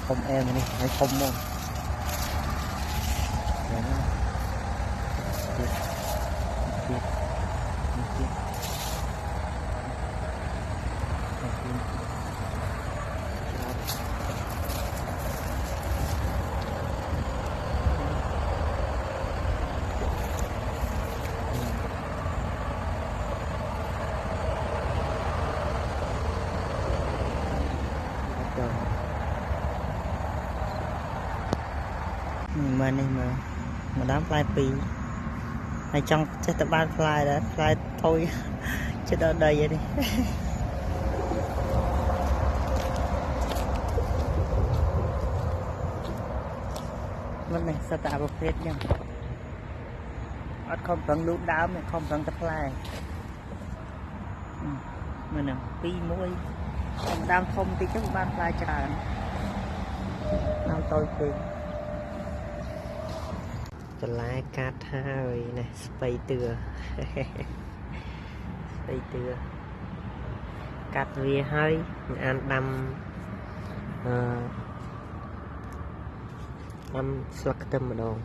không em này hay không không mà này mà đám fly pì này trong chết tập ban fly đã fly thôi chết ở đây vậy đi vấn này sao tạo một phết nha không cần lúc đáo mà không cần tập fly mình nè pi mũi đang không thì chắc ban fly trả nào tôi phiจะไล่กัดให้นะไปเตือไปเตือกัดเวียให้อันดำดำสลักเต็มมาดอง